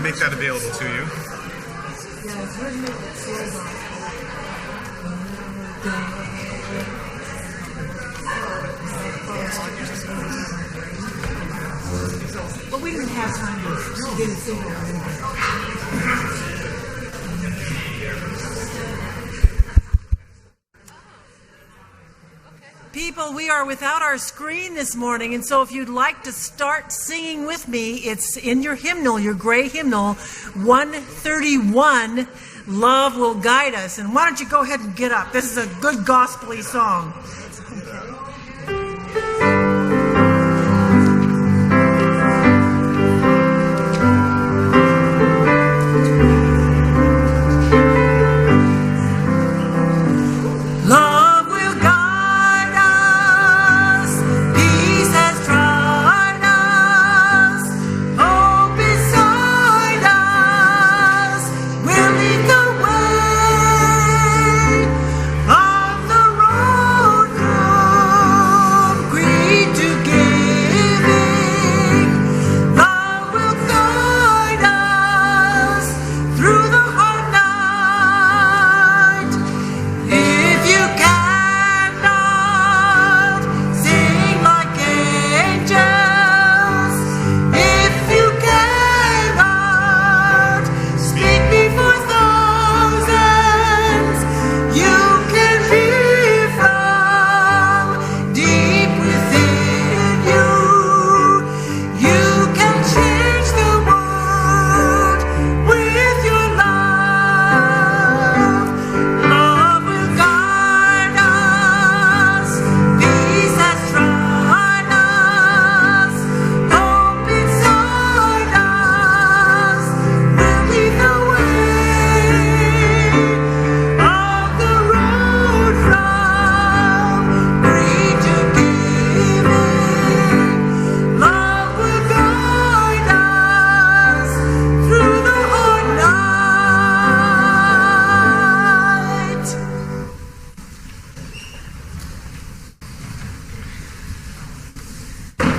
to make that available to you. But we didn't have time to get a single. People, we are without our screen this morning, and so if you'd like to start singing with me, it's in your hymnal, your gray hymnal, 131, Love Will Guide Us. And why don't you go ahead and get up? This is a good gospel-y song.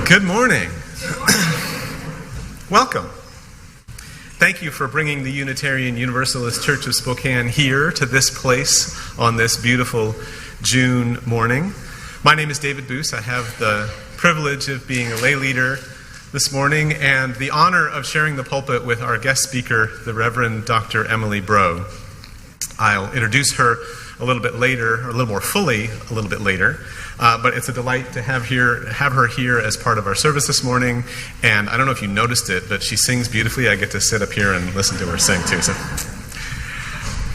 Good morning. Welcome. Thank you for bringing the Unitarian Universalist Church of Spokane here to this place on this beautiful June morning. My name is David Boos. I have the privilege of being a lay leader this morning and the honor of sharing the pulpit with our guest speaker, the Reverend Dr. Emily Brault. I'll introduce her a little bit later, or a little more fully a little bit later. But it's a delight to have her here as part of our service this morning. And I don't know if you noticed it, but she sings beautifully. I get to sit up here and listen to her sing too. So,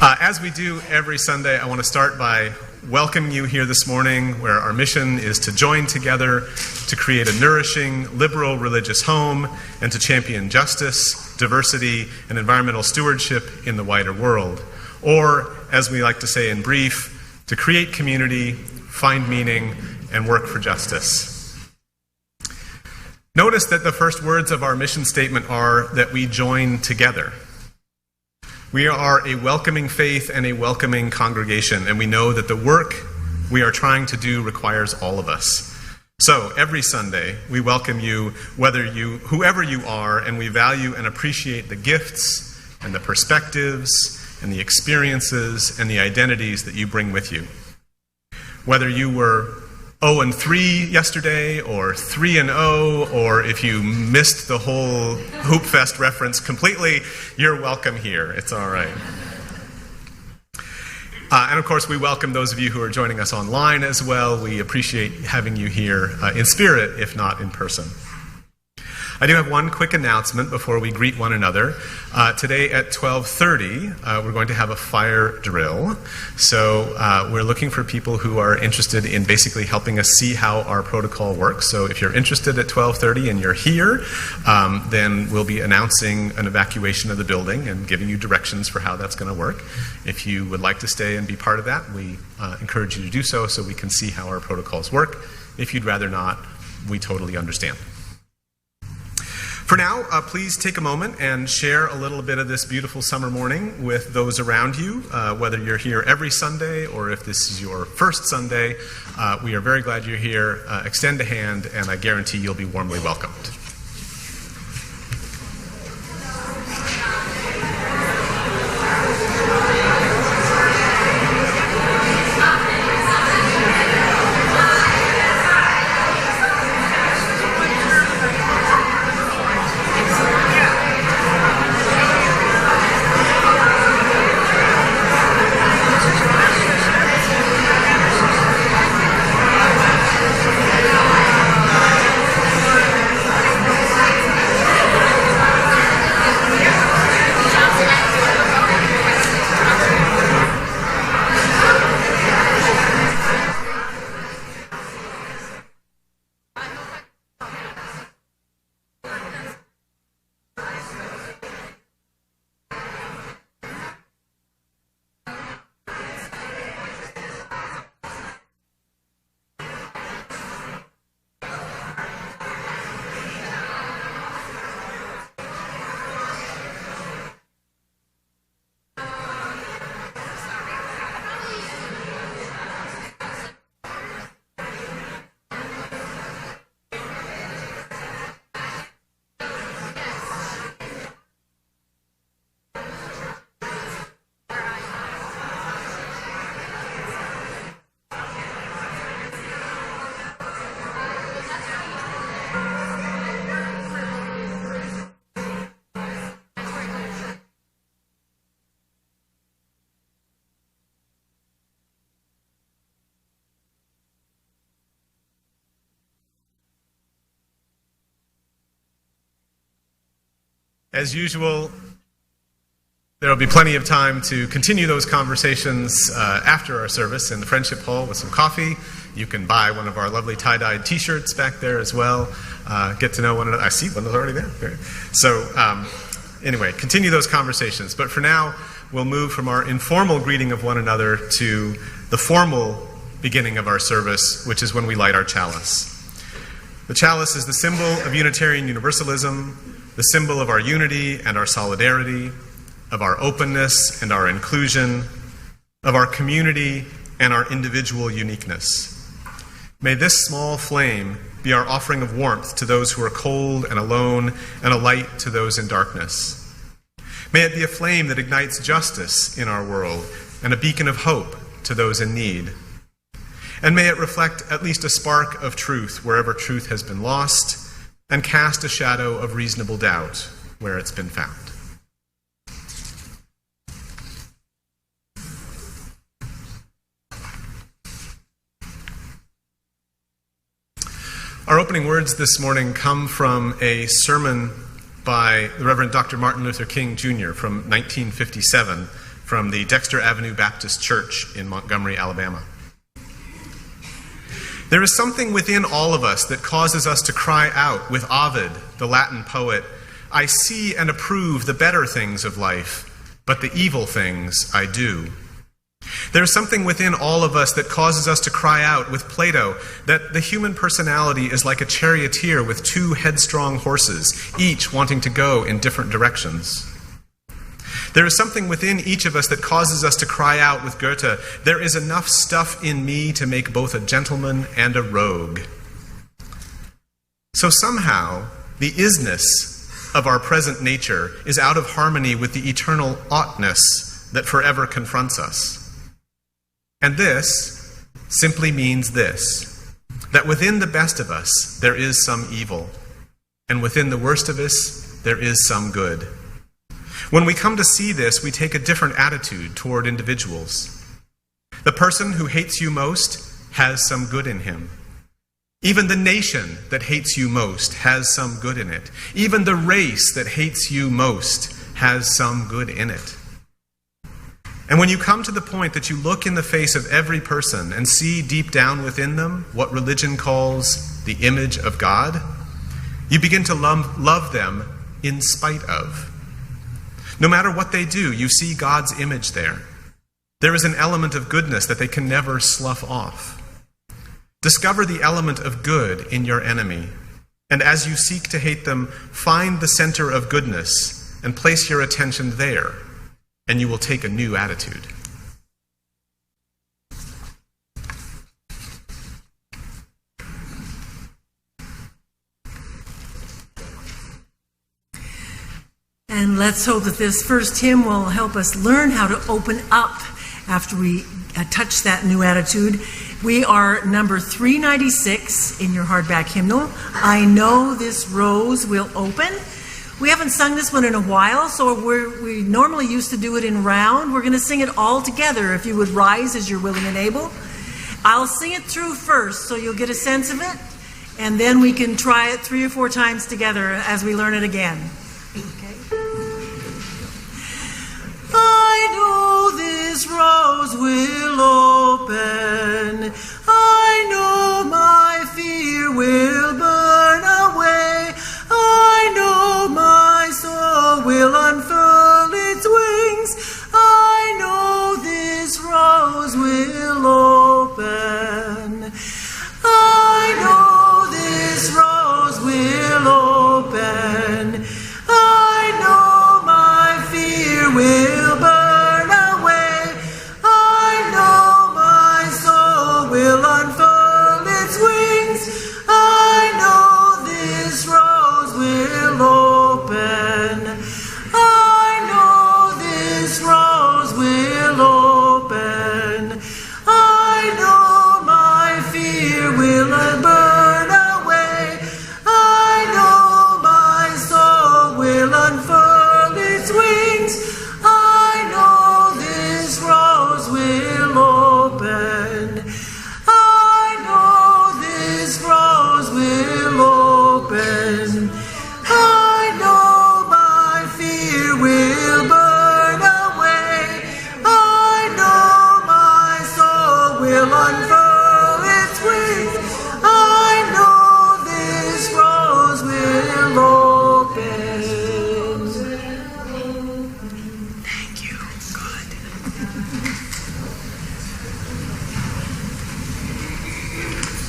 as we do every Sunday, I want to start by welcoming you here this morning, where our mission is to join together to create a nourishing, liberal religious home and to champion justice, diversity, and environmental stewardship in the wider world. Or, as we like to say in brief, to create community, find meaning, and work for justice. Notice that the first words of our mission statement are that we join together. We are a welcoming faith and a welcoming congregation, and we know that the work we are trying to do requires all of us. So, every Sunday, we welcome you, whoever you are, and we value and appreciate the gifts and the perspectives and the experiences and the identities that you bring with you. Whether you were 0-3 yesterday, or 3-0, or if you missed the whole Hoop Fest reference completely, you're welcome here. It's all right. And of course, we welcome those of you who are joining us online as well. We appreciate having you here in spirit, if not in person. I do have one quick announcement before we greet one another. Today at 12:30, we're going to have a fire drill. So we're looking for people who are interested in basically helping us see how our protocol works. So if you're interested at 12:30 and you're here, then we'll be announcing an evacuation of the building and giving you directions for how that's going to work. If you would like to stay and be part of that, we encourage you to do so we can see how our protocols work. If you'd rather not, we totally understand. For now, please take a moment and share a little bit of this beautiful summer morning with those around you, whether you're here every Sunday or if this is your first Sunday. We are very glad you're here. Extend a hand, and I guarantee you'll be warmly welcomed. As usual, there will be plenty of time to continue those conversations after our service in the Friendship Hall with some coffee. You can buy one of our lovely tie-dyed T-shirts back there as well. Get to know one another. I see one is already there. So anyway, continue those conversations. But for now, we'll move from our informal greeting of one another to the formal beginning of our service, which is when we light our chalice. The chalice is the symbol of Unitarian Universalism, the symbol of our unity and our solidarity, of our openness and our inclusion, of our community and our individual uniqueness. May this small flame be our offering of warmth to those who are cold and alone, and a light to those in darkness. May it be a flame that ignites justice in our world and a beacon of hope to those in need. And may it reflect at least a spark of truth wherever truth has been lost, and cast a shadow of reasonable doubt where it's been found. Our opening words this morning come from a sermon by the Reverend Dr. Martin Luther King Jr. from 1957 from the Dexter Avenue Baptist Church in Montgomery, Alabama. There is something within all of us that causes us to cry out with Ovid, the Latin poet, "I see and approve the better things of life, but the evil things I do." There is something within all of us that causes us to cry out with Plato that the human personality is like a charioteer with two headstrong horses, each wanting to go in different directions. There is something within each of us that causes us to cry out with Goethe, "There is enough stuff in me to make both a gentleman and a rogue." So somehow, the isness of our present nature is out of harmony with the eternal oughtness that forever confronts us. And this simply means this, that within the best of us there is some evil, and within the worst of us there is some good. When we come to see this, we take a different attitude toward individuals. The person who hates you most has some good in him. Even the nation that hates you most has some good in it. Even the race that hates you most has some good in it. And when you come to the point that you look in the face of every person and see deep down within them what religion calls the image of God, you begin to love them in spite of. No matter what they do, you see God's image there. There is an element of goodness that they can never slough off. Discover the element of good in your enemy, and as you seek to hate them, find the center of goodness and place your attention there, and you will take a new attitude. And let's hope that this first hymn will help us learn how to open up after we touch that new attitude. We are number 396 in your hardback hymnal. I Know This Rose Will Open. We haven't sung this one in a while, so we normally used to do it in round. We're going to sing it all together, if you would rise as you're willing and able. I'll sing it through first, so you'll get a sense of it, and then we can try it 3 or 4 times together as we learn it again. Okay? I know this rose will open. I know my fear will burn away. I know my soul will unfurl its wings. I know this rose will open. I know this rose will open. I know my fear will burn away. I know my soul will unfurl its wings. I know this rose will open. I know this rose will open. I know my fear will burn.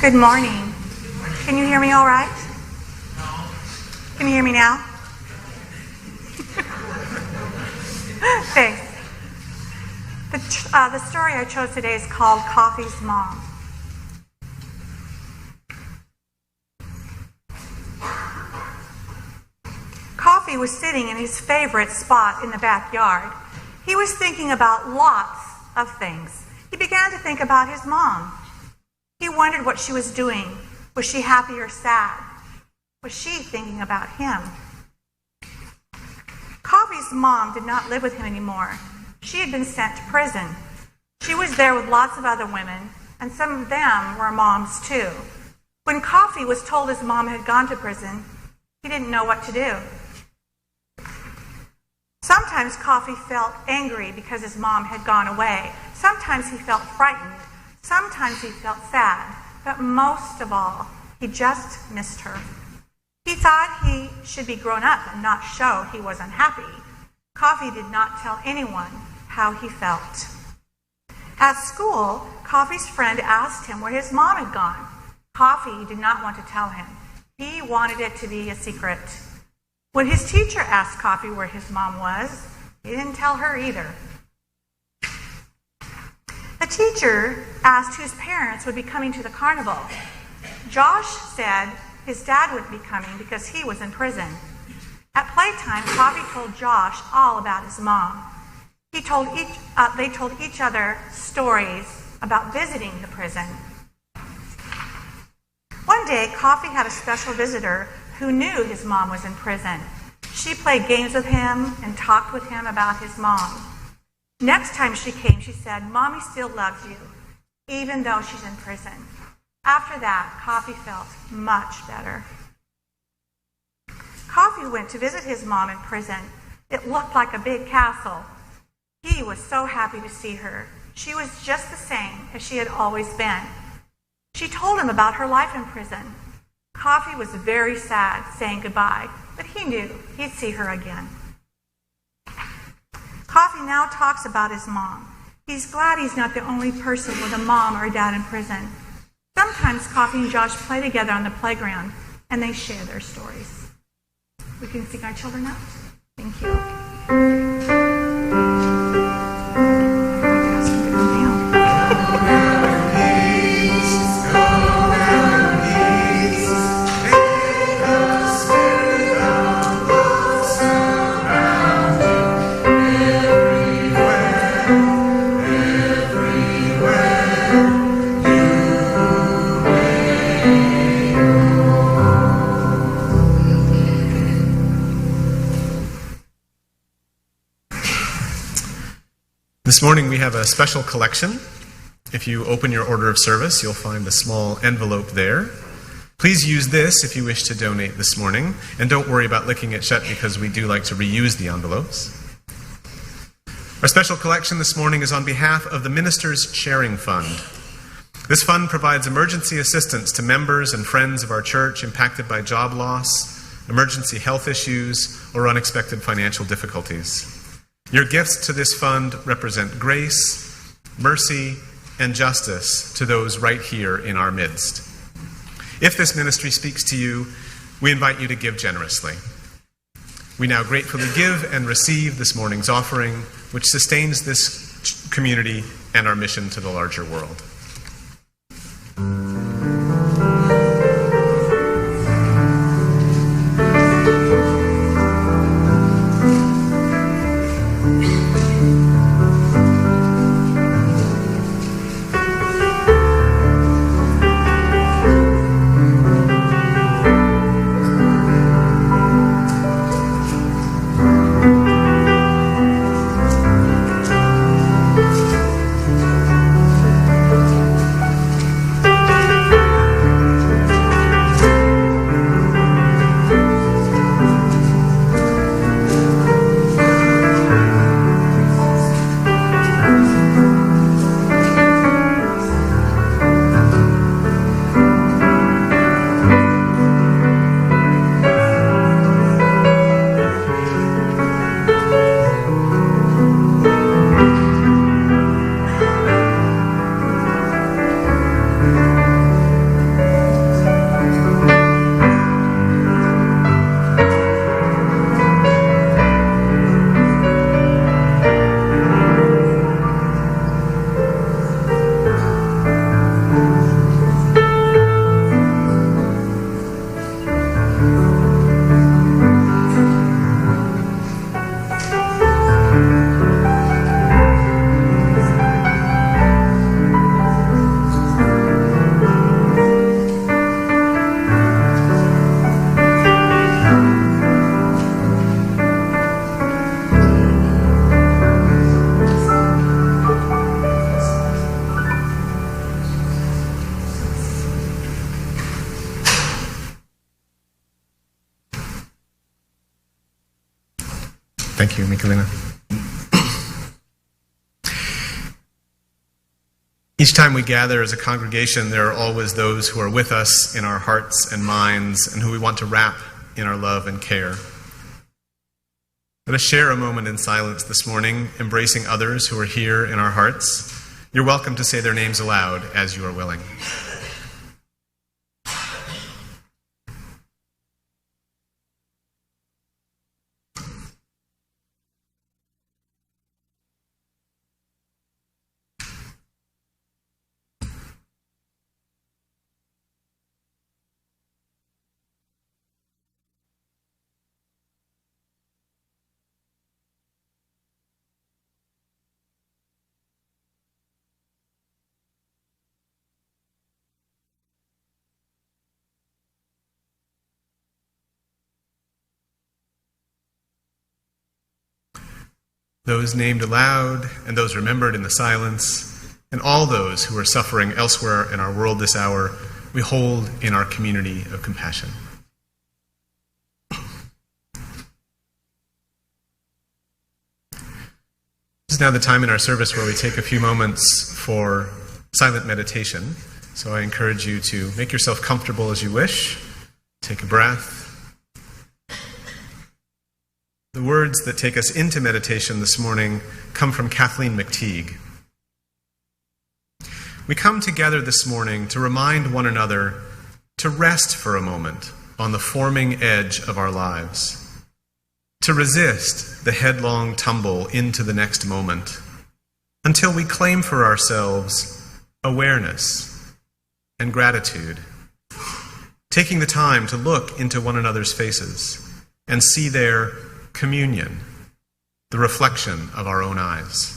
Good morning. Can you hear me all right? Can you hear me now? Thanks. The story I chose today is called Coffee's Mom. Coffee was sitting in his favorite spot in the backyard. He was thinking about lots of things. He began to think about his mom. He wondered what she was doing. Was she happy or sad? Was she thinking about him? Coffee's mom did not live with him anymore. She had been sent to prison. She was there with lots of other women, and some of them were moms too. When Coffee was told his mom had gone to prison, he didn't know what to do. Sometimes Coffee felt angry because his mom had gone away. Sometimes he felt frightened. Sometimes he felt sad. But most of all, he just missed her. He thought he should be grown up and not show he was unhappy. Coffee did not tell anyone how he felt. At school, Coffee's friend asked him where his mom had gone. Coffee did not want to tell him. He wanted it to be a secret. When his teacher asked Coffee where his mom was, he didn't tell her either. The teacher asked whose parents would be coming to the carnival. Josh said his dad wouldn't be coming because he was in prison. At playtime, Coffee told Josh all about his mom. They told each other stories about visiting the prison. One day, Coffee had a special visitor who knew his mom was in prison. She played games with him and talked with him about his mom. Next time she came, she said, "Mommy still loves you, even though she's in prison." After that, Coffee felt much better. Coffee went to visit his mom in prison. It looked like a big castle. He was so happy to see her. She was just the same as she had always been. She told him about her life in prison. Coffee was very sad saying goodbye, but he knew he'd see her again. Coffee now talks about his mom. He's glad he's not the only person with a mom or a dad in prison. Sometimes Coffee and Josh play together on the playground, and they share their stories. We can sing our children out. Thank you. This morning we have a special collection. If you open your order of service, you'll find a small envelope there. Please use this if you wish to donate this morning, and don't worry about licking it shut because we do like to reuse the envelopes. Our special collection this morning is on behalf of the Ministers' Sharing Fund. This fund provides emergency assistance to members and friends of our church impacted by job loss, emergency health issues, or unexpected financial difficulties. Your gifts to this fund represent grace, mercy, and justice to those right here in our midst. If this ministry speaks to you, we invite you to give generously. We now gratefully give and receive this morning's offering, which sustains this community and our mission to the larger world. Thank you, Michelina. Each time we gather as a congregation, there are always those who are with us in our hearts and minds and who we want to wrap in our love and care. Let us share a moment in silence this morning, embracing others who are here in our hearts. You're welcome to say their names aloud as you are willing. Those named aloud and those remembered in the silence, and all those who are suffering elsewhere in our world this hour, we hold in our community of compassion. This is now the time in our service where we take a few moments for silent meditation. So I encourage you to make yourself comfortable as you wish. Take a breath. The words that take us into meditation this morning come from Kathleen McTeague. We come together this morning to remind one another to rest for a moment on the forming edge of our lives, to resist the headlong tumble into the next moment, until we claim for ourselves awareness and gratitude, taking the time to look into one another's faces and see their communion, the reflection of our own eyes.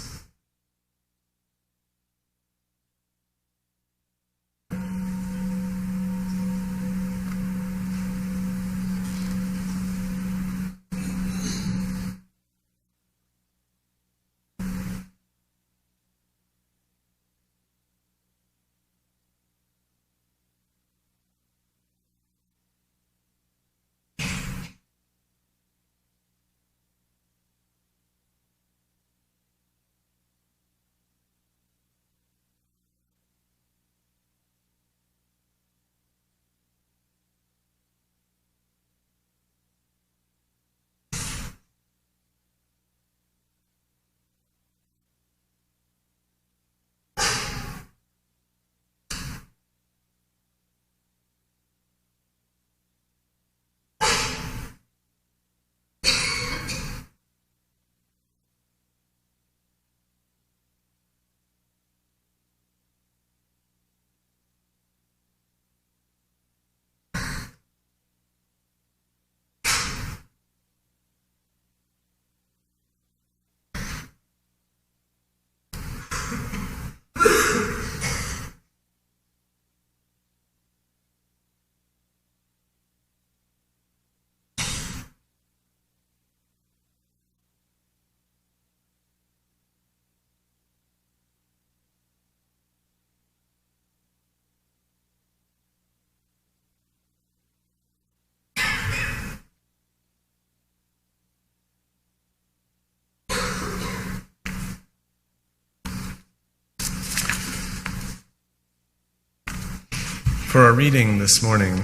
For our reading this morning,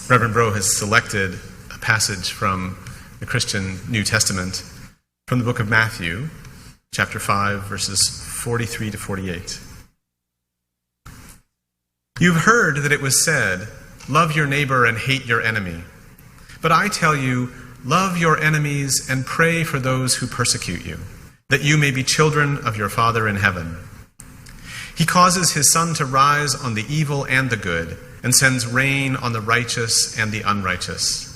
Reverend Brault has selected a passage from the Christian New Testament from the book of Matthew, chapter 5, verses 43 to 48. You've heard that it was said, "Love your neighbor and hate your enemy." But I tell you, love your enemies and pray for those who persecute you, that you may be children of your Father in heaven. He causes his sun to rise on the evil and the good, and sends rain on the righteous and the unrighteous.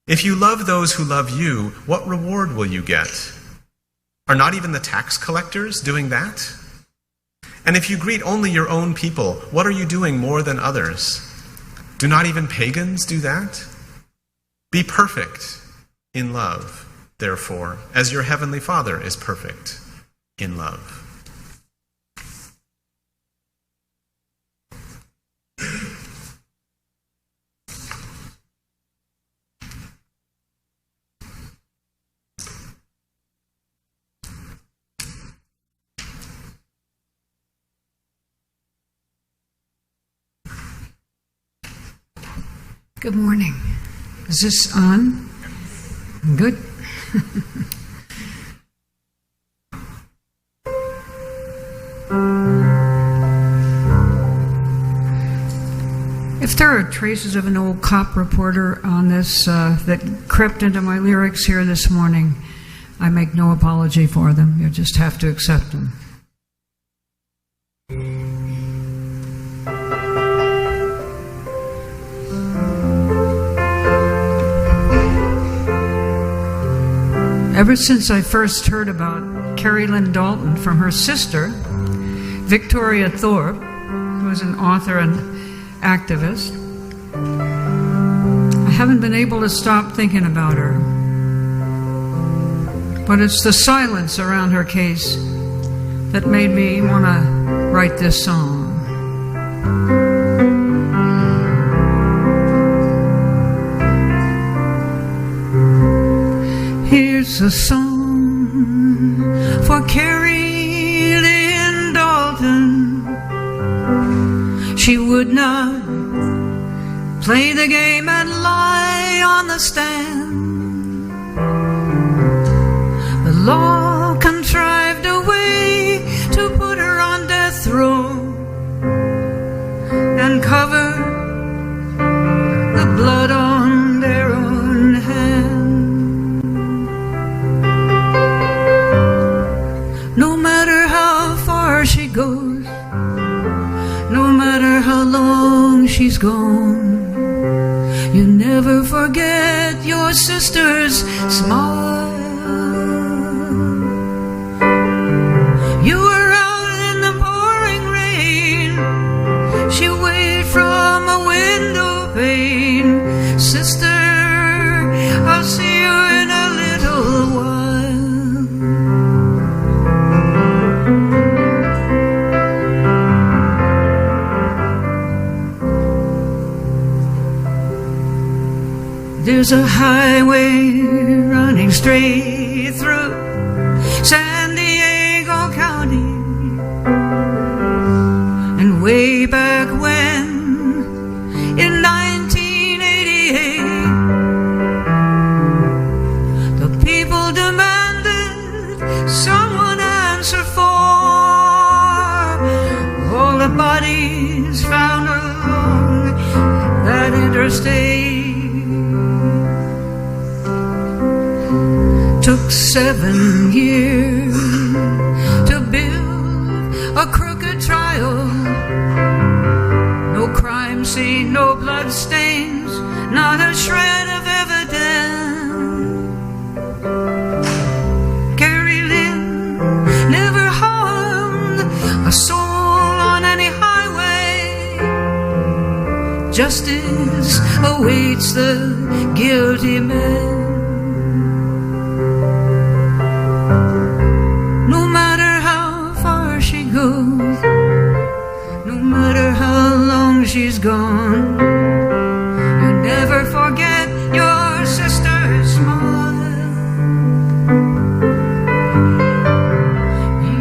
If you love those who love you, what reward will you get? Are not even the tax collectors doing that? And if you greet only your own people, what are you doing more than others? Do not even pagans do that? Be perfect in love, therefore, as your heavenly Father is perfect in love. Good morning. Is this on? Good. If there are traces of an old cop reporter on this that crept into my lyrics here this morning, I make no apology for them. You just have to accept them. Ever since I first heard about Carrie Lynn Dalton from her sister, Victoria Thorpe, who is an author and activist, I haven't been able to stop thinking about her. But it's the silence around her case that made me want to write this song. Here's a song for Carrie Lynn Dalton. She would not play the game and lie on the stand. The law contrived a way to put her on death row and cover the blood on their own hand. No matter how far she goes, no matter how long she's gone, you never forget your sister's smile. You were out in the pouring rain, she waved from a window pane. Sister, I'll see you in a little while. There's a highway running straight through San Diego County, and way back when, in 1988, the people demanded someone answer for all the bodies found along that interstate. Took 7 years to build a crooked trial. No crime scene, no blood stains, not a shred of evidence. Carrie Lynn never harmed a soul on any highway. Justice awaits the guilty man. No matter how long she's gone, you never forget your sister's smile.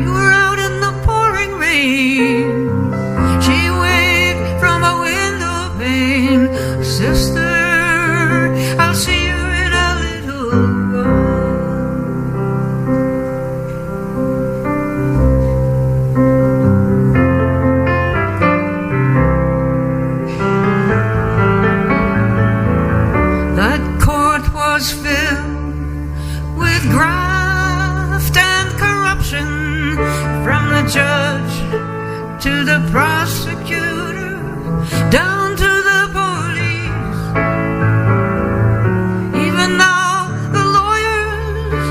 You were out in the pouring rain, she waved from a window pane. Sister, I'll see you in a little while. Judge to the prosecutor, down to the police. Even now the lawyers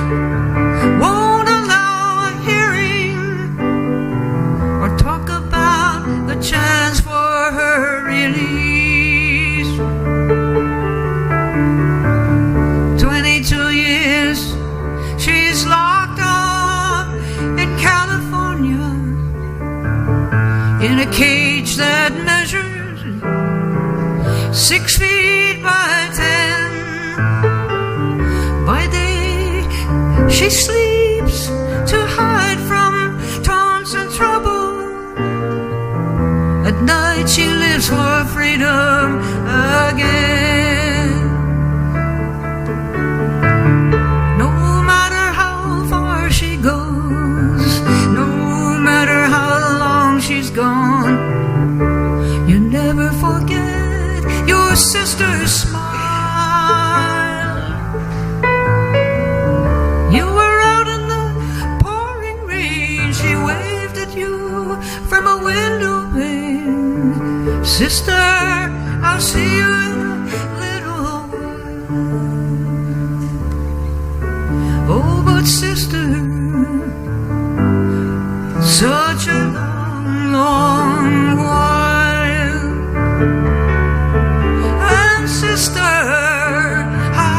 won't allow a hearing or talk about the chance for her release. 22 years she's locked up in California, in a cage that measures 6 feet by 10. By day, she sleeps to hide from taunts and trouble. At night, she lives for freedom again. sister smile. You were out in the pouring rain. She waved at you from a window pane. Sister, I'll see you in a little while. Oh, but sister, such a long, long while. And sister, how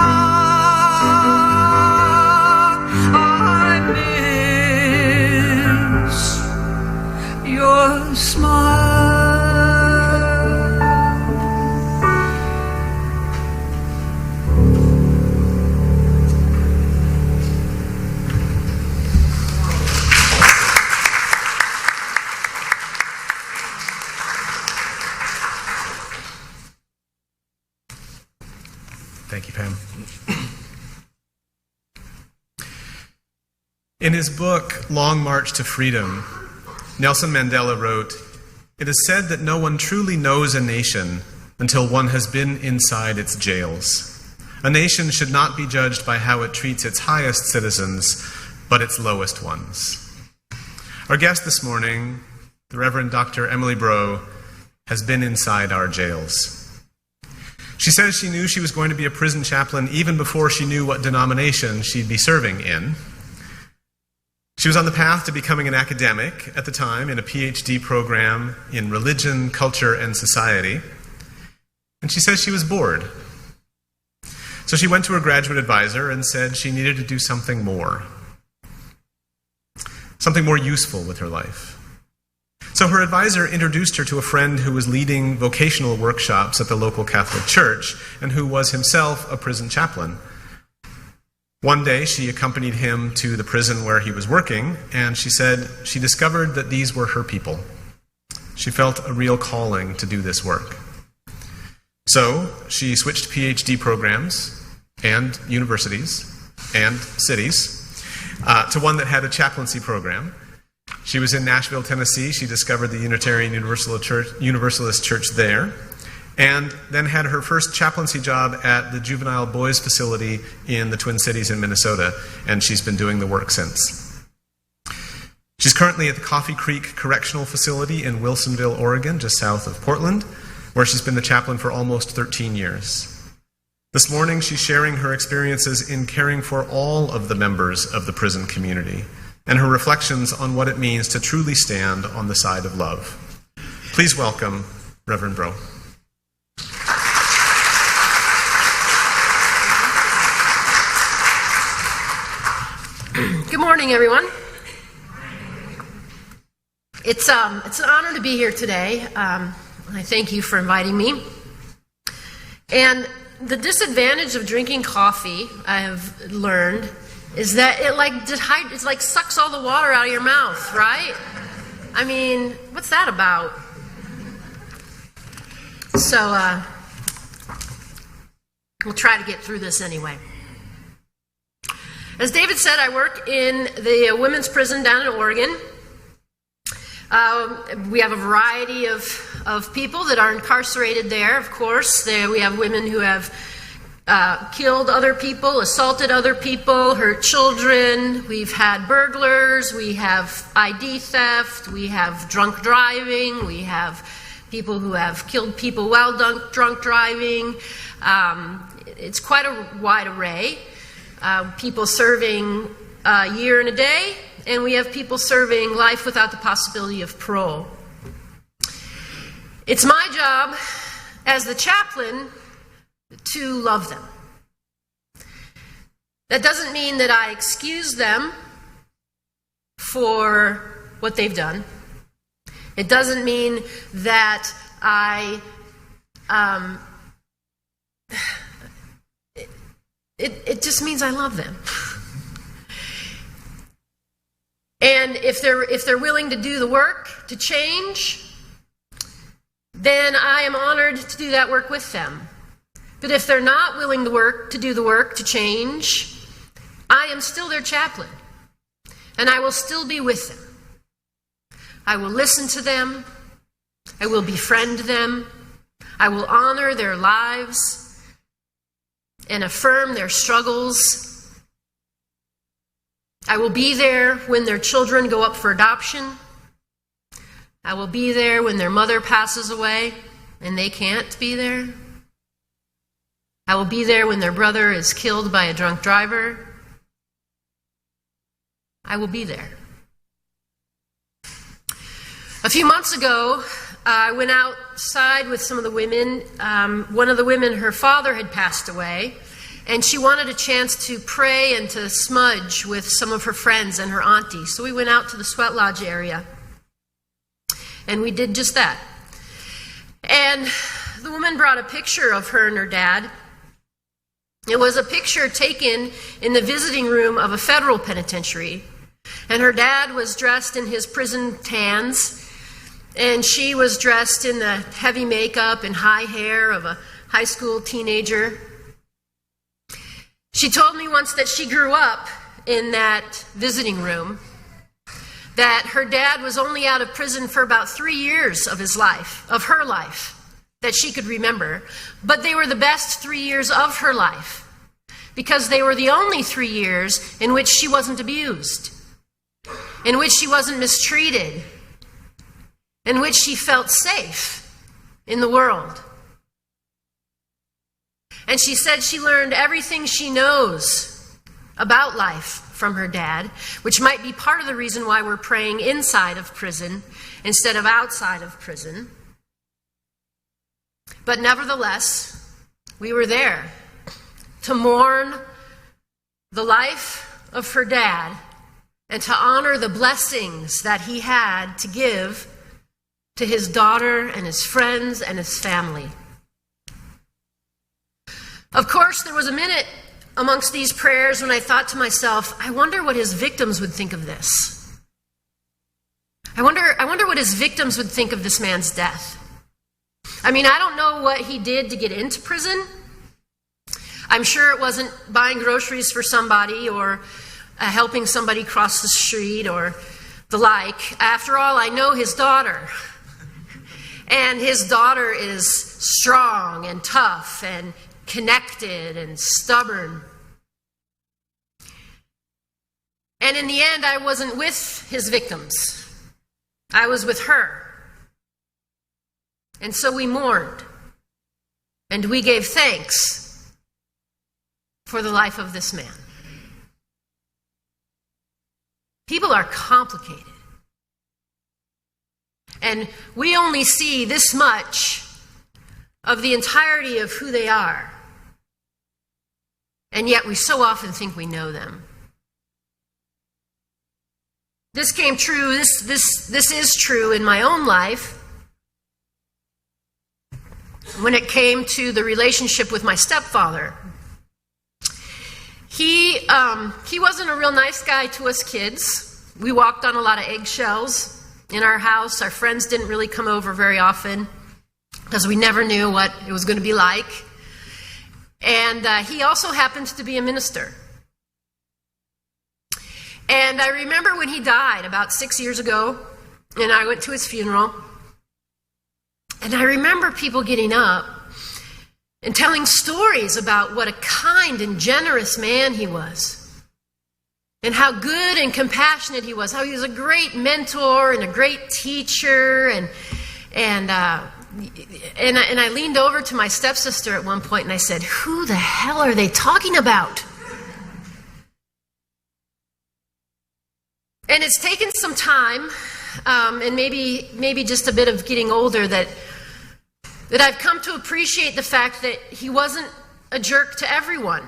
I miss your smile. Thank you, Pam. In his book, Long March to Freedom, Nelson Mandela wrote, "It is said that no one truly knows a nation until one has been inside its jails. A nation should not be judged by how it treats its highest citizens, but its lowest ones." Our guest this morning, the Reverend Dr. Emily Brault, has been inside our jails. She says she knew she was going to be a prison chaplain even before she knew what denomination she'd be serving in. She was on the path to becoming an academic at the time in a PhD program in religion, culture, and society. And she says she was bored. So she went to her graduate advisor and said she needed to do something more useful with her life. So her advisor introduced her to a friend who was leading vocational workshops at the local Catholic church and who was himself a prison chaplain. One day she accompanied him to the prison where he was working, and she said she discovered that these were her people. She felt a real calling to do this work. So she switched PhD programs and universities and cities to one that had a chaplaincy program. She was in Nashville, Tennessee. She discovered the Unitarian Universalist church there, and then had her first chaplaincy job at the juvenile boys facility in the Twin Cities in Minnesota, and she's been doing the work since. She's currently at the Coffee Creek Correctional Facility in Wilsonville, Oregon, just south of Portland, where she's been the chaplain for almost 13 years. This morning, she's sharing her experiences in caring for all of the members of the prison community, and her reflections on what it means to truly stand on the side of love. Please welcome Reverend Brault. Good morning, everyone. It's an honor to be here today. I thank you for inviting me. And the disadvantage of drinking coffee, I have learned, is that it sucks all the water out of your mouth, right? I mean, what's that about? So, we'll try to get through this anyway. As David said, I work in the women's prison down in Oregon. We have a variety of people that are incarcerated there, of course. We have women who have killed other people, assaulted other people, hurt children. We've had burglars. We have ID theft. We have drunk driving. We have people who have killed people while drunk driving. It's quite a wide array. People serving a year and a day, and we have people serving life without the possibility of parole. It's my job as the chaplain to love them. That doesn't mean that I excuse them for what they've done. It doesn't mean that it just means I love them. And if they're willing to do the work to change, then I am honored to do that work with them. But if they're not willing to do the work to change, I am still their chaplain, and I will still be with them. I will listen to them. I will befriend them. I will honor their lives and affirm their struggles. I will be there when their children go up for adoption. I will be there when their mother passes away and they can't be there. I will be there when their brother is killed by a drunk driver. I will be there. A few months ago, I went outside with some of the women. One of the women, her father had passed away, and she wanted a chance to pray and to smudge with some of her friends and her auntie. So we went out to the sweat lodge area, and we did just that. And the woman brought a picture of her and her dad. It was a picture taken in the visiting room of a federal penitentiary, and her dad was dressed in his prison tans, and she was dressed in the heavy makeup and high hair of a high school teenager. She told me once that she grew up in that visiting room, that her dad was only out of prison for about 3 years of her life, that she could remember, but they were the best 3 years of her life, because they were the only 3 years in which she wasn't abused, in which she wasn't mistreated, in which she felt safe in the world. And she said she learned everything she knows about life from her dad, which might be part of the reason why we're praying inside of prison instead of outside of prison. But nevertheless, we were there to mourn the life of her dad and to honor the blessings that he had to give to his daughter and his friends and his family. Of course, there was a minute amongst these prayers when I thought to myself, I wonder what his victims would think of this. I wonder what his victims would think of this man's death. I mean, I don't know what he did to get into prison. I'm sure it wasn't buying groceries for somebody or helping somebody cross the street or the like. After all, I know his daughter. And his daughter is strong and tough and connected and stubborn. And in the end, I wasn't with his victims. I was with her. And so we mourned. And we gave thanks for the life of this man. People are complicated. And we only see this much of the entirety of who they are. And yet we so often think we know them. This came true, this is true in my own life. When it came to the relationship with my stepfather. He wasn't a real nice guy to us kids. We walked on a lot of eggshells in our house. Our friends didn't really come over very often because we never knew what it was going to be like. And he also happened to be a minister. And I remember when he died about 6 years ago, and I went to his funeral. And I remember people getting up and telling stories about what a kind and generous man he was. And how good and compassionate he was. How he was a great mentor and a great teacher. And I leaned over to my stepsister at one point and I said, "Who the hell are they talking about?" And it's taken some time, and maybe just a bit of getting older, that I've come to appreciate the fact that he wasn't a jerk to everyone.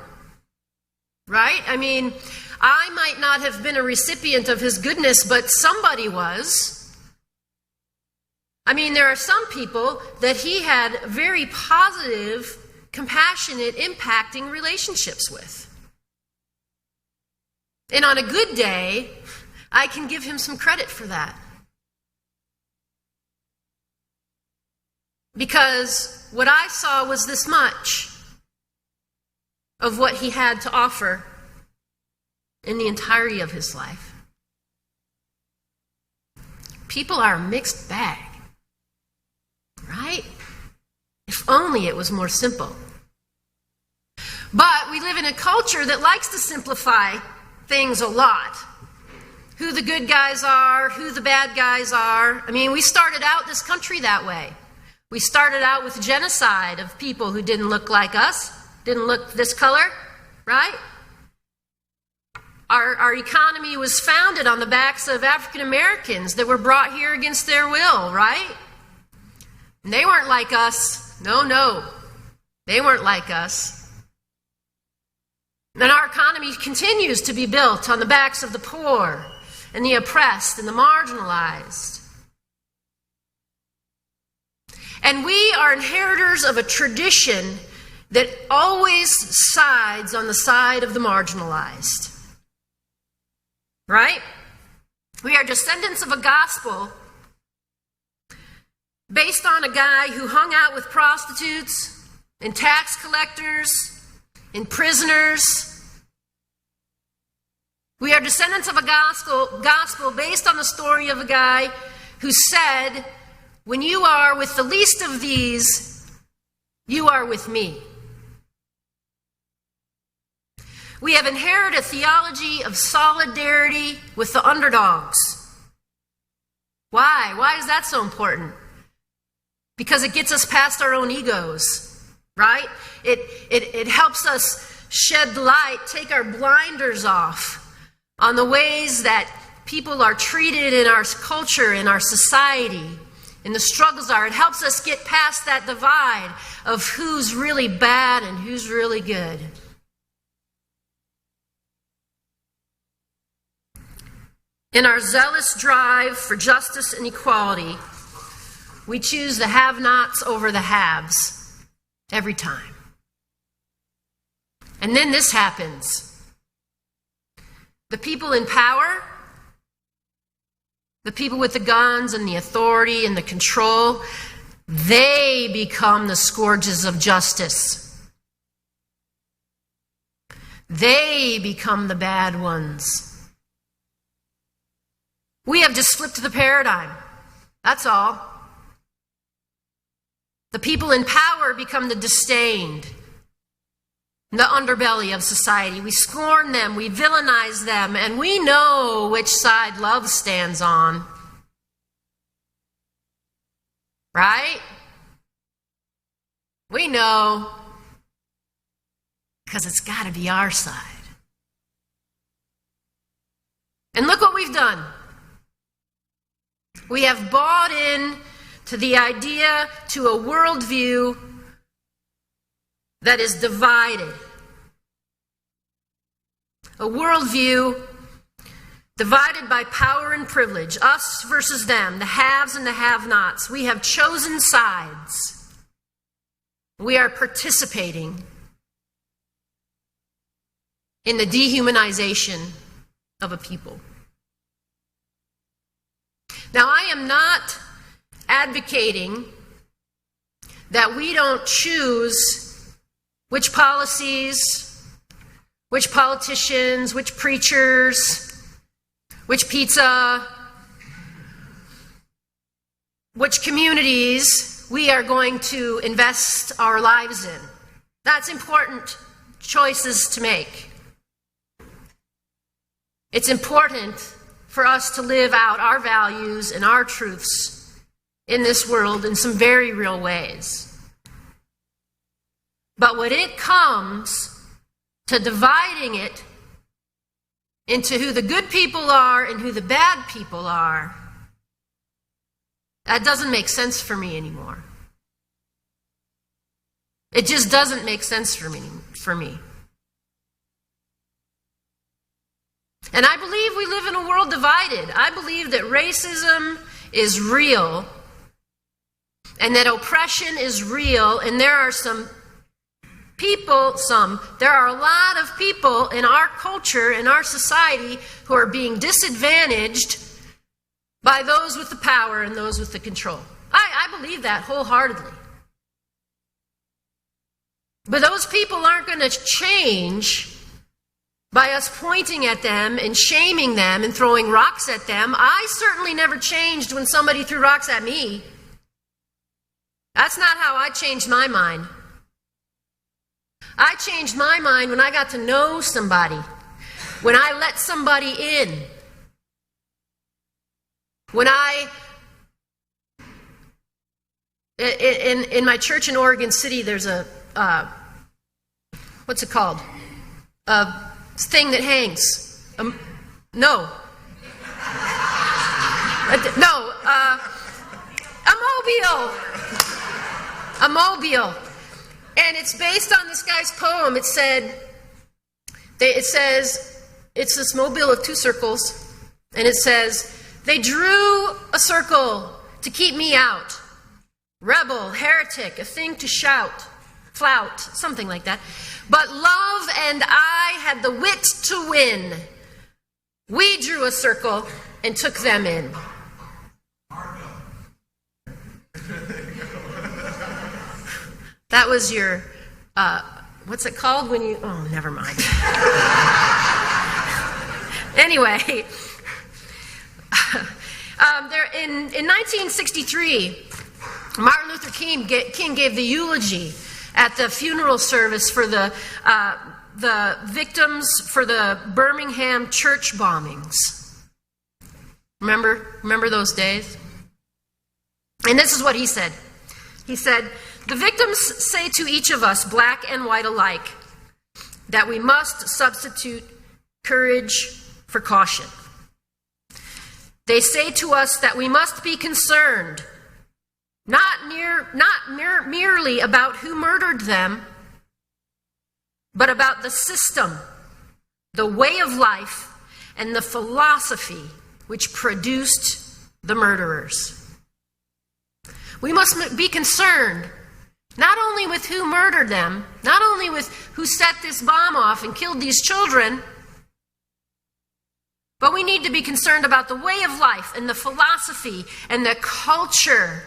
Right? I mean, I might not have been a recipient of his goodness, but somebody was. I mean, there are some people that he had very positive, compassionate, impacting relationships with. And on a good day, I can give him some credit for that. Because what I saw was this much of what he had to offer in the entirety of his life. People are a mixed bag, right? If only it was more simple. But we live in a culture that likes to simplify things a lot. Who the good guys are, who the bad guys are. I mean, we started out this country that way. We started out with genocide of people who didn't look like us, didn't look this color, right? Our economy was founded on the backs of African Americans that were brought here against their will, right? And they weren't like us. No. They weren't like us. And our economy continues to be built on the backs of the poor and the oppressed and the marginalized. And we are inheritors of a tradition that always sides on the side of the marginalized. Right? We are descendants of a gospel based on a guy who hung out with prostitutes and tax collectors and prisoners. We are descendants of a gospel based on the story of a guy who said, when you are with the least of these, you are with me. We have inherited a theology of solidarity with the underdogs. Why? Why is that so important? Because it gets us past our own egos, right? It helps us shed light, take our blinders off on the ways that people are treated in our culture, in our society, and the struggles are. It helps us get past that divide of who's really bad and who's really good. In our zealous drive for justice and equality, we choose the have-nots over the haves every time. And then this happens. The people in power, the people with the guns and the authority and the control, they become the scourges of justice. They become the bad ones. We have just flipped the paradigm. That's all. The people in power become the disdained, the underbelly of society. We scorn them, we villainize them, and we know which side love stands on. Right? We know, because it's got to be our side. And look what we've done. We have bought in to the idea, to a worldview that is divided. A worldview divided by power and privilege, us versus them, the haves and the have-nots. We have chosen sides. We are participating in the dehumanization of a people. Now, I am not advocating that we don't choose which policies, which politicians, which preachers, which pizza, which communities we are going to invest our lives in. That's important choices to make. It's important for us to live out our values and our truths in this world in some very real ways. But when it comes to dividing it into who the good people are and who the bad people are, that doesn't make sense for me anymore. It just doesn't make sense for me. And I believe we live in a world divided. I believe that racism is real and that oppression is real, and there are there are a lot of people in our culture, in our society, who are being disadvantaged by those with the power and those with the control. I believe that wholeheartedly. But those people aren't going to change by us pointing at them and shaming them and throwing rocks at them. I certainly never changed when somebody threw rocks at me. That's not how I changed my mind. I changed my mind when I got to know somebody, when I let somebody in, when in my church in Oregon City, there's a, what's it called? A thing that hangs. No. A mobile. And it's based on this guy's poem. It says, it's this mobile of two circles, and it says, they drew a circle to keep me out. Rebel, heretic, a thing to flout, something like that. But love and I had the wit to win. We drew a circle and took them in. That was your, what's it called when you, oh, never mind. Anyway, in 1963, Martin Luther King gave the eulogy at the funeral service for the victims for the Birmingham church bombings. Remember those days? And this is what he said. He said, the victims say to each of us, black and white alike, that we must substitute courage for caution. They say to us that we must be concerned, not merely about who murdered them, but about the system, the way of life, and the philosophy which produced the murderers. We must be concerned not only with who murdered them, not only with who set this bomb off and killed these children, but we need to be concerned about the way of life and the philosophy and the culture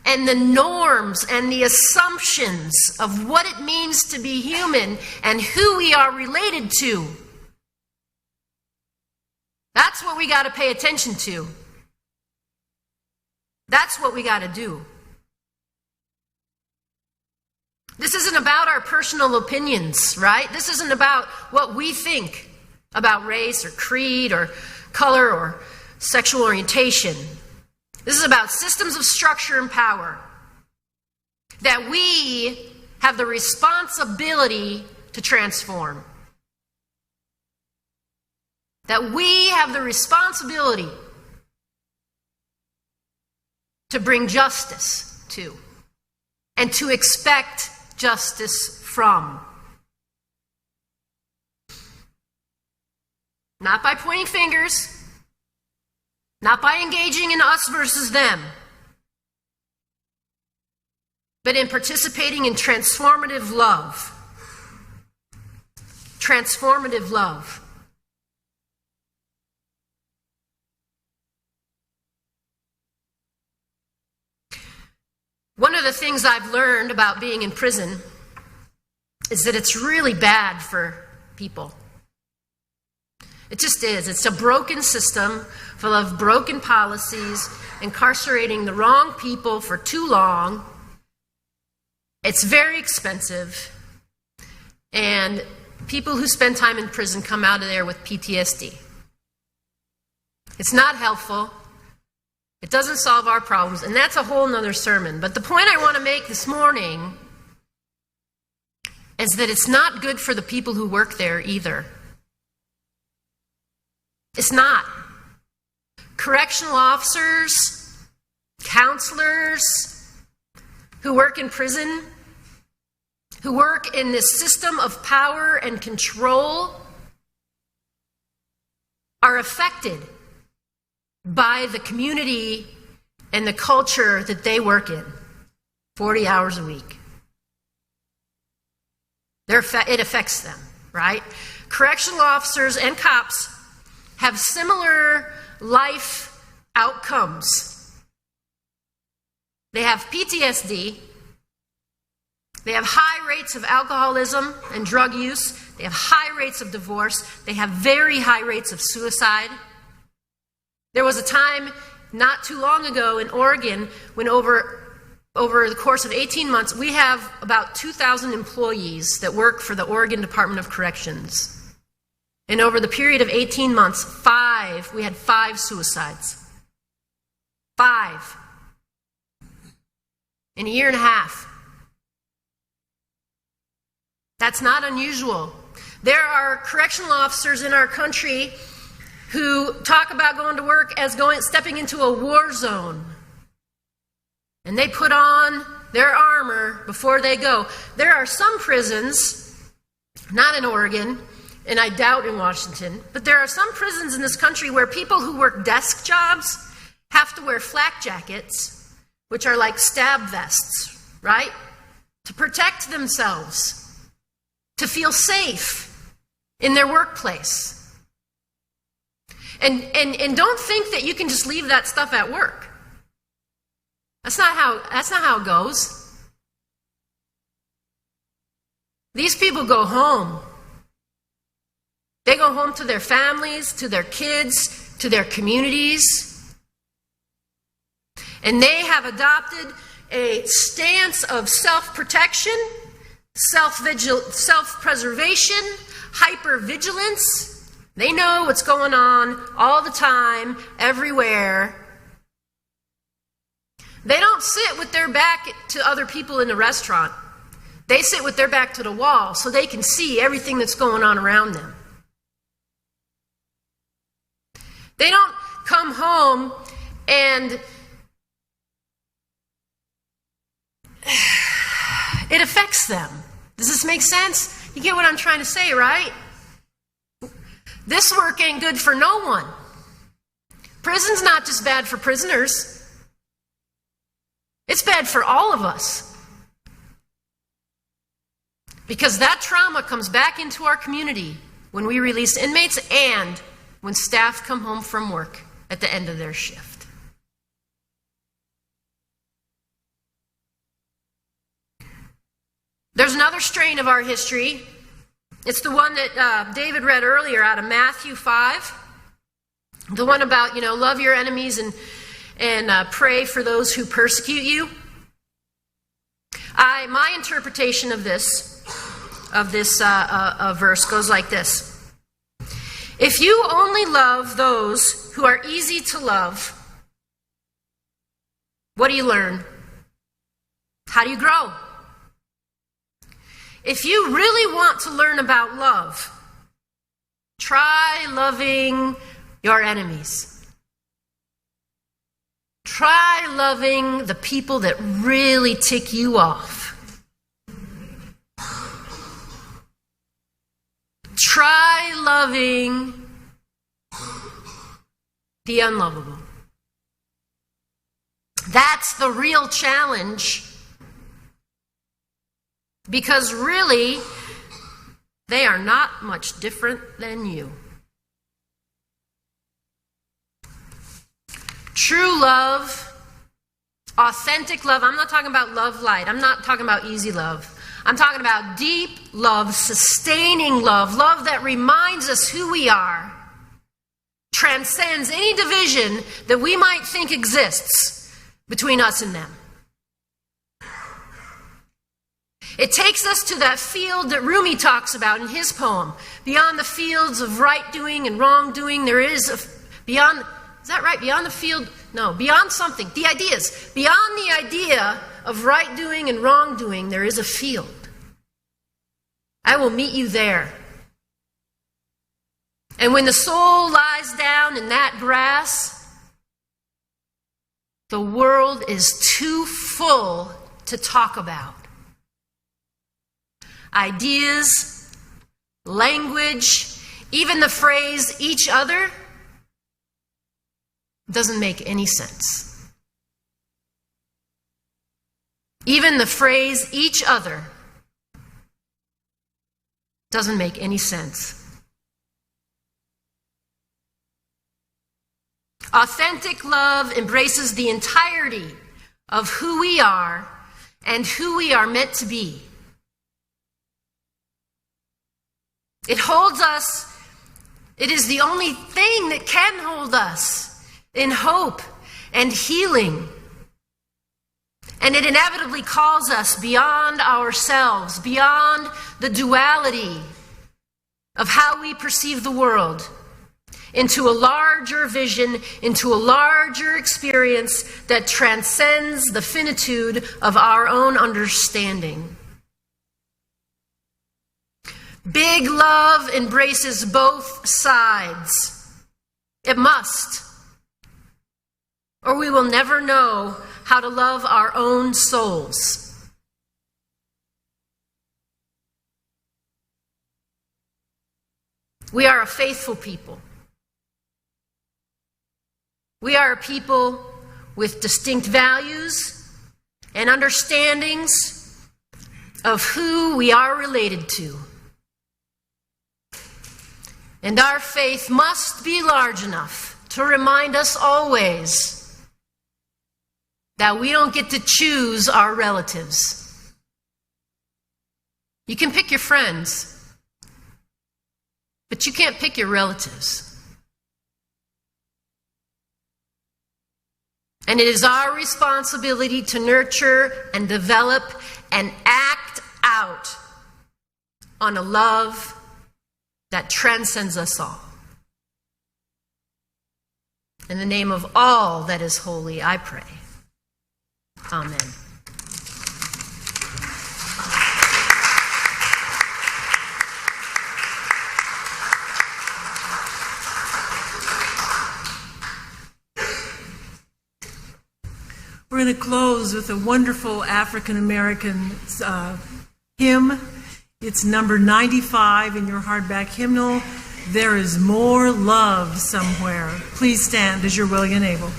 and the norms and the assumptions of what it means to be human and who we are related to. That's what we got to pay attention to. That's what we got to do. This isn't about our personal opinions, right? This isn't about what we think about race or creed or color or sexual orientation. This is about systems of structure and power that we have the responsibility to transform. That we have the responsibility to bring justice to and to expect justice from. Not by pointing fingers, not by engaging in us versus them, but in participating in transformative love. Transformative love. One of the things I've learned about being in prison is that it's really bad for people. It just is. It's a broken system full of broken policies, incarcerating the wrong people for too long. It's very expensive. And people who spend time in prison come out of there with PTSD. It's not helpful. It doesn't solve our problems, and that's a whole nother sermon. But the point I want to make this morning is that it's not good for the people who work there either. It's not. Correctional officers, counselors who work in prison, who work in this system of power and control, are affected by the community and the culture that they work in 40 hours a week. It affects them, right? Correctional officers and cops have similar life outcomes. They have PTSD. They have high rates of alcoholism and drug use. They have high rates of divorce. They have very high rates of suicide. There was a time not too long ago in Oregon when over over the course of 18 months, we have about 2,000 employees that work for the Oregon Department of Corrections. And over the period of 18 months, we had 5 suicides. 5. In a year and a half. That's not unusual. There are correctional officers in our country who talk about going to work as stepping into a war zone. And they put on their armor before they go. There are some prisons, not in Oregon, and I doubt in Washington, but there are some prisons in this country where people who work desk jobs have to wear flak jackets, which are like stab vests, right? To protect themselves, to feel safe in their workplace. And don't think that you can just leave that stuff at work. That's not how it goes. These people go home. They go home to their families, to their kids, to their communities. And they have adopted a stance of self-protection, self-preservation, hyper-vigilance. They know what's going on all the time, everywhere. They don't sit with their back to other people in the restaurant. They sit with their back to the wall so they can see everything that's going on around them. They don't come home and it affects them. Does this make sense? You get what I'm trying to say, right? This work ain't good for no one. Prison's not just bad for prisoners. It's bad for all of us. Because that trauma comes back into our community when we release inmates and when staff come home from work at the end of their shift. There's another strain of our history. It's the one that David read earlier out of Matthew 5. The one about, love your enemies and pray for those who persecute you. My interpretation of this verse goes like this. If you only love those who are easy to love, what do you learn? How do you grow? If you really want to learn about love, try loving your enemies. Try loving the people that really tick you off. Try loving the unlovable. That's the real challenge. Because really, they are not much different than you. True love, authentic love. I'm not talking about love light. I'm not talking about easy love. I'm talking about deep love, sustaining love, love that reminds us who we are, transcends any division that we might think exists between us and them. It takes us to that field that Rumi talks about in his poem. Beyond the fields of right doing and wrongdoing, there is beyond. Is that right? Beyond the field? No, beyond something. The ideas. Beyond the idea of right doing and wrongdoing, there is a field. I will meet you there. And when the soul lies down in that grass, the world is too full to talk about. Ideas, language, even the phrase each other doesn't make any sense. Even the phrase each other doesn't make any sense. Authentic love embraces the entirety of who we are and who we are meant to be. It holds us, it is the only thing that can hold us in hope and healing And it inevitably calls us beyond ourselves, beyond the duality of how we perceive the world, into a larger vision, into a larger experience that transcends the finitude of our own understanding. Big love embraces both sides. It must. Or we will never know how to love our own souls. We are a faithful people. We are a people with distinct values and understandings of who we are related to. And our faith must be large enough to remind us always that we don't get to choose our relatives. You can pick your friends, but you can't pick your relatives. And it is our responsibility to nurture and develop and act out on a love that transcends us all. In the name of all that is holy, I pray. Amen. We're going to close with a wonderful African American hymn. It's number 95 in your hardback hymnal. There is more love somewhere. Please stand as you're willing and able.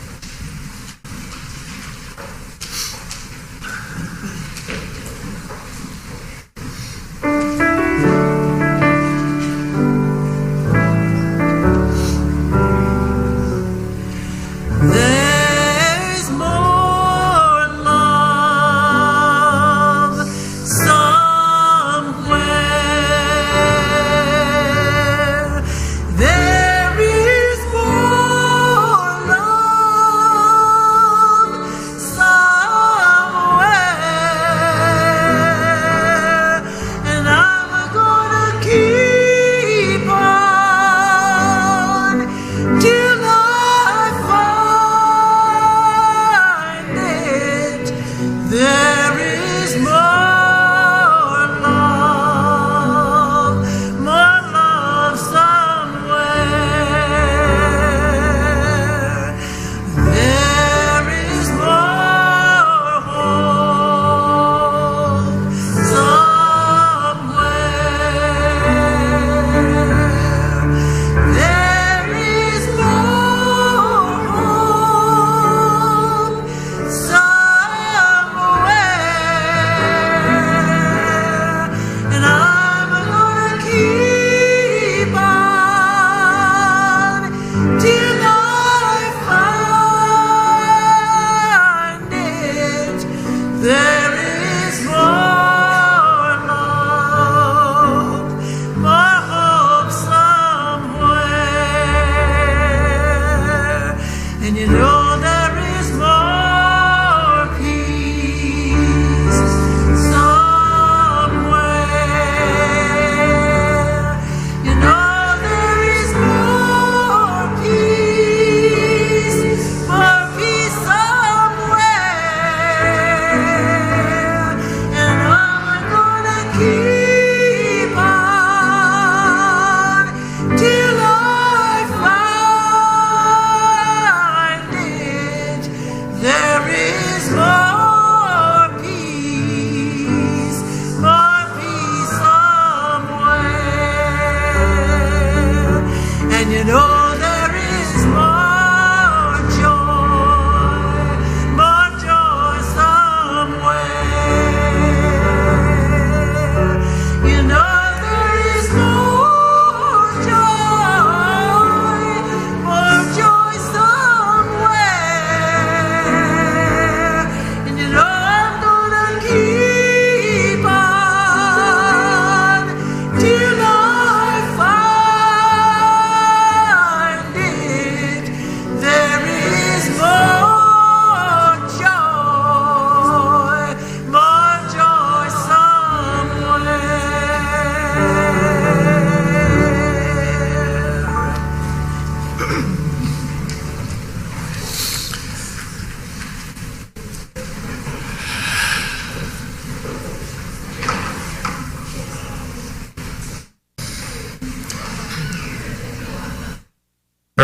There is more love.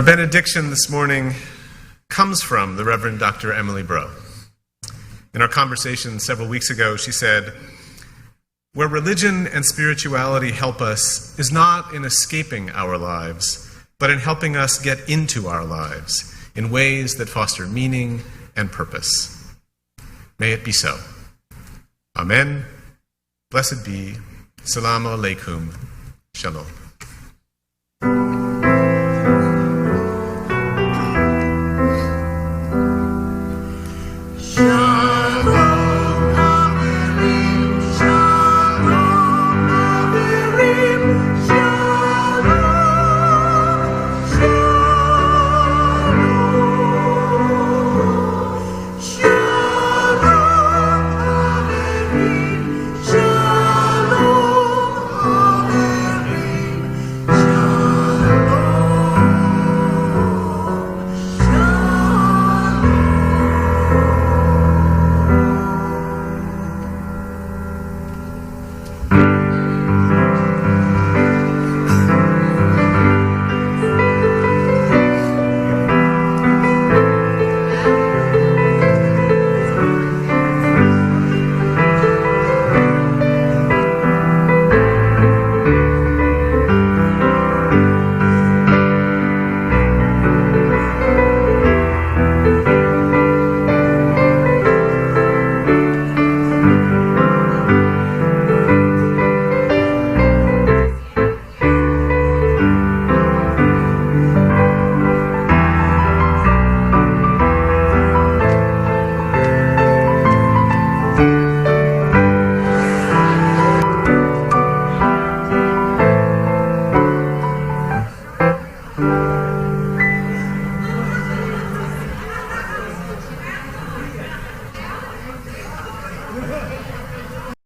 benediction this morning comes from the Reverend Dr. Emily Brault. In our conversation several weeks ago, she said, "Where religion and spirituality help us is not in escaping our lives, but in helping us get into our lives in ways that foster meaning and purpose. May it be so. Amen. Blessed be. Salaam alaikum. Shalom."